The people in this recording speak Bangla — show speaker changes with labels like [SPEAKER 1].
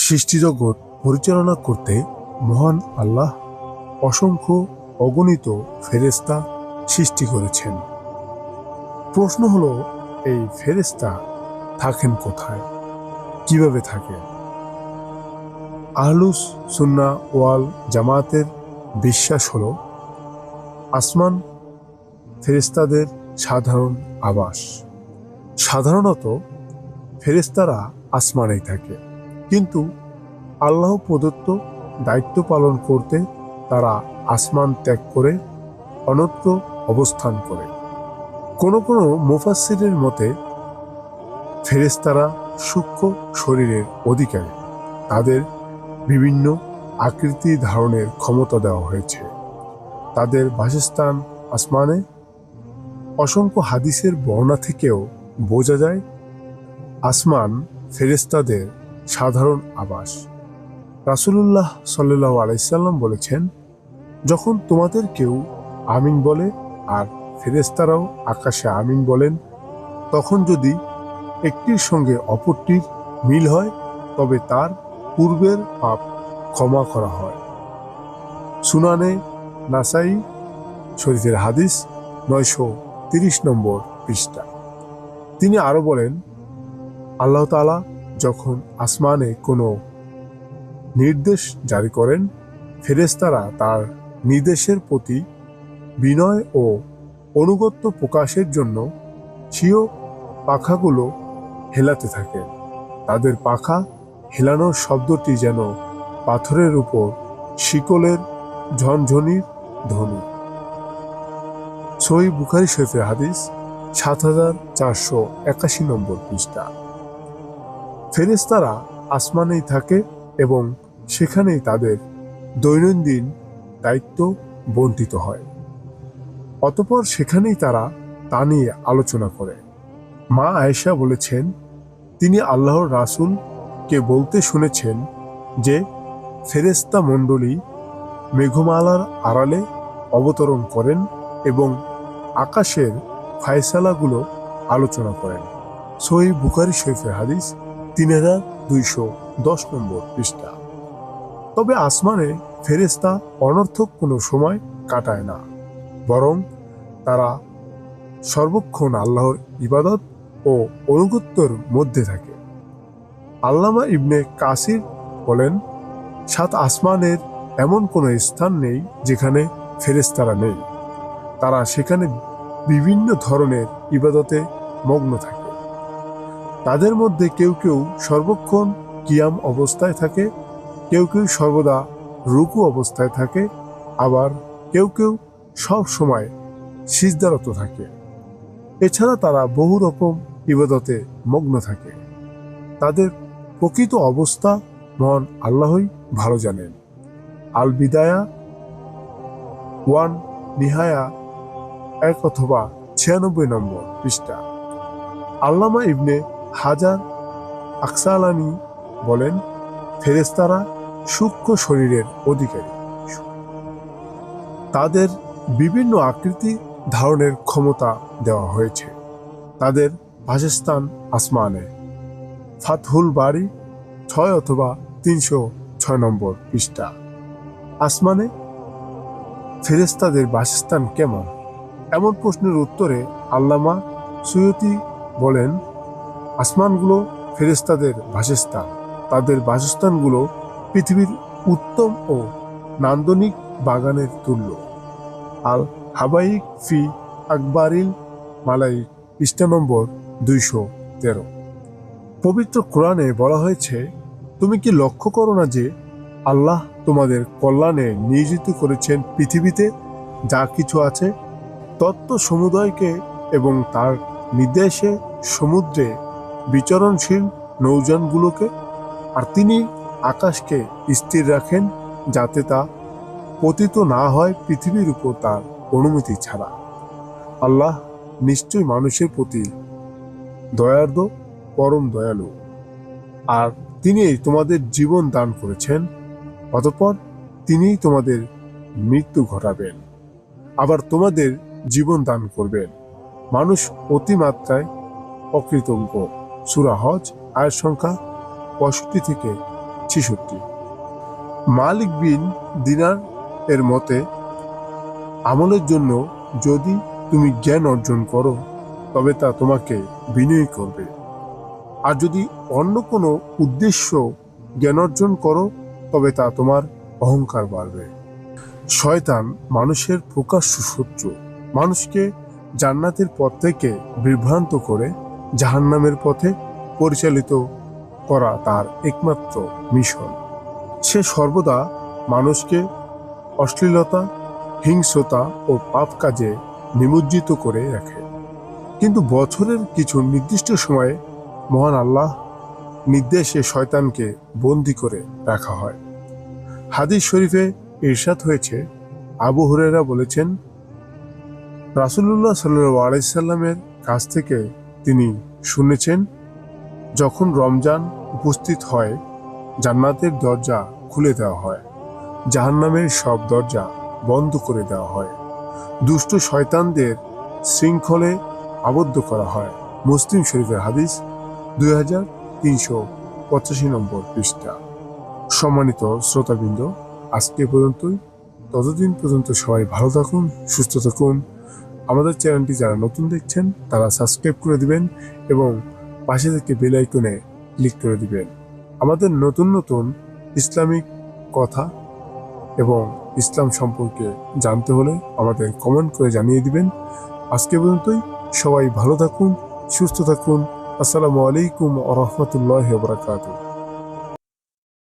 [SPEAKER 1] সৃষ্টিজগৎ পরিচালনা করতে মহান আল্লাহ অসংখ্য অগণিত ফেরেশতা সৃষ্টি করেছেন। প্রশ্ন হলো, এই ফেরেশতা থাকেন কোথায়, কিভাবে থাকেন? আহলুস সুন্নাহ ওয়াল জামাতের বিশ্বাস হলো, আসমান ফেরেশতাদের সাধারণ আবাস। সাধারণত ফেরেশতারা আসমানেই থাকে, কিন্তু আল্লাহ প্রদত্ত দায়িত্ব পালন করতে তারা আসমান ত্যাগ করে অন্যত্র অবস্থান করে। কোনো কোনো মুফাসসিরের মতে ফেরেশতারা সূক্ষ্ম শরীরের অধিকারী, তাদের বিভিন্ন আকৃতি ধারণের ক্ষমতা দেওয়া হয়েছে। তাদের বাসস্থান আসমানে। অসংখ্য হাদিসের বর্ণনা থেকেও বোঝা যায় আসমান ফেরেশতাদের সাধারণ আবাস। রাসূলুল্লাহ সাল্লাল্লাহু আলাইহি সাল্লাম বলেছেন, যখন তোমাদের কেউ আমিন বলে আর ফেরেশতারাও আকাশে আমিন বলেন, তখন যদি একটির সঙ্গে অপরটির মিল হয় তবে তার পূর্বের পাপ ক্ষমা করা হয়। সুনানে নাসাই শরীফের হাদিস 930 নম্বর পৃষ্ঠা। তিনি আরো বলেন, আল্লাহ তাআলা যখন আসমানে কোনো নির্দেশ জারি করেন, ফেরেশতারা তার নির্দেশের প্রতি বিনয় ও অনুগত্য প্রকাশের জন্য স্বীয় পাখাগুলো হেলাতে থাকে। তাদের পাখা হেলানোর শব্দটি যেন পাথরের উপর শিকলের ঝনঝনির ধ্বনি। সহিহ বুখারী শরীফের হাদিস 7481 নম্বর পৃষ্ঠা। ফেরেশতারা আসমানেই থাকে এবং সেখানেই তাদের দৈনন্দিন দায়িত্ব বন্টিত হয়। অতঃপর সেখানেই তারা তা নিয়ে আলোচনা করে। মা আয়েশা বলেছেন, তিনি আল্লাহর রাসূলকে বলতে শুনেছেন যে ফেরেশতা মণ্ডলী মেঘমালার আড়ালে অবতরণ করেন এবং আকাশের ফায়সালাগুলো আলোচনা করেন। সহিহ বুখারী শরীফের হাদিস 3210 নম্বর পৃষ্ঠা। তবে আসমানে ফেরেশতা অনর্থক কোনো সময় কাটায় না, বরং তারা সর্বক্ষণ আল্লাহর ইবাদত ও অনুগত্যের মধ্যে থাকে। আল্লামা ইবনে কাসির বলেন, 7 আসমানের এমন কোনো স্থান নেই যেখানে ফেরেশতারা নেই। তারা সেখানে বিভিন্ন ধরনের ইবাদতে মগ্ন থাকে। তাদের মধ্যে কেউ কেউ সর্বক্ষণ কিয়াম অবস্থায় থাকে, কেউ কেউ সর্বদা রুকু অবস্থায় থাকে, আবার কেউ কেউ সব সময় সিজদারত থাকে। এছাড়া তারা বহু রকম ইবাদতে মগ্ন থাকে। তাদের প্রকৃত অবস্থা মহান আল্লাহই ভালো জানেন। আল বিদায়া ওয়ান নিহায়া 1 অথবা 96 নম্বর পৃষ্ঠা। আল্লামা ইবনে হাজার আকসালানি বলেন, ফেরেশতারা সূক্ষ্ম শরীরের অধিকারী। তাদের বিভিন্ন আকৃতি ধারণের ক্ষমতা দেওয়া হয়েছে। তাদের বাসস্থান আসমানে। ফাতহুল বারী 6 অথবা 306 নম্বর পৃষ্ঠা। আসমানে ফেরেশতাদের বাসস্থান কেমন? এমন প্রশ্নের উত্তরে আল্লামা সুয়ুতী বলেন, আসমানগুলো ফেরেশতাদের বাসস্থান। তাদের বাসস্থানগুলো পৃথিবীর উত্তম ও নান্দনিক বাগানের তুল্য। আল হাবাইক ফি আকবারিল মালাইক পৃষ্ঠা নম্বর 213। পবিত্র কোরআনে বলা হয়েছে, তুমি কি লক্ষ্য করো না যে আল্লাহ তোমাদের কল্যাণে নিয়োজিত করেছেন পৃথিবীতে যা কিছু আছে, তত্ত্ব সমুদয়কে এবং তার নির্দেশে সমুদ্রে বিচরণশীল নৌযানগুলোকে, আর তিনি আকাশকে স্থির রাখেন যাতে তা পতিত না হয় পৃথিবীর উপর তার অনুমতি ছাড়া। আল্লাহ নিশ্চয় মানুষের প্রতি দয়ার্দ্র, পরম দয়ালু। আর তিনি তোমাদের জীবন দান করেছেন, অতঃপর তিনি তোমাদের মৃত্যু ঘটাবেন, আবার তোমাদের জীবন দান করবেন। মানুষ অতিমাত্রায় অকৃতজ্ঞ। সূরা হজ আয়াত সংখ্যা 65 থেকে 66। মালিক বিন দিনার এর মতে, আমলের জন্য যদি তুমি জ্ঞান অর্জন করো তবে তা তোমাকে বিনয়ী করবে, আর যদি অন্য কোনো উদ্দেশ্য জ্ঞান অর্জন করো তবে তা তোমার অহংকার বাড়বে। শয়তান মানুষের প্রকাশ্য শত্রু। মানুষকে জান্নাতের পথ থেকে বিভ্রান্ত করে জাহান্নামের পথে পরিচালিত করা তার একমাত্র মিশন। সে সর্বদা মানুষকে অশ্লীলতা, হিংস্রতা ও পাপ কাজে নিমজ্জিত করে রাখে। কিন্তু বছরের কিছু নির্দিষ্ট সময়ে মহান আল্লাহ নির্দেশে শয়তানকে বন্দী করে রাখা হয়। হাদিস শরীফে ইরশাদ হয়েছে, আবু হুরায়রা বলেছেন, রাসূলুল্লাহ সাল্লাল্লাহু আলাইহি সাল্লামের কাছ থেকে তিনি শুনেছেন, যখন রমজান উপস্থিত হয় জান্নাতের দরজা খুলে দেওয়া হয়, জাহান্নামের সব দরজা বন্ধ করে দেওয়া হয়, দুষ্ট শয়তানদের শৃঙ্খলে আবদ্ধ করা হয়। মুসলিম শরীফের হাদিস 2385 নম্বর পৃষ্ঠা। সম্মানিত শ্রোতাবৃন্দ, আজকে পর্যন্তই। ততদিন পর্যন্ত সবাই ভালো থাকুন, সুস্থ থাকুন। আমাদের চ্যানেলটি যারা নতুন দেখছেন তারা সাবস্ক্রাইব করে দিবেন এবং পাশে থেকে বেল আইকনে ক্লিক করে দিবেন। আমাদের নতুন নতুন ইসলামিক কথা এবং ইসলাম সম্পর্কে জানতে হলে আমাদের কমেন্ট করে জানিয়ে দিবেন। আজকে পর্যন্তই। সবাই ভালো থাকুন, সুস্থ থাকুন। আসসালামু আলাইকুম ওয়া রাহমাতুল্লাহি ওয়া বারাকাতুহু।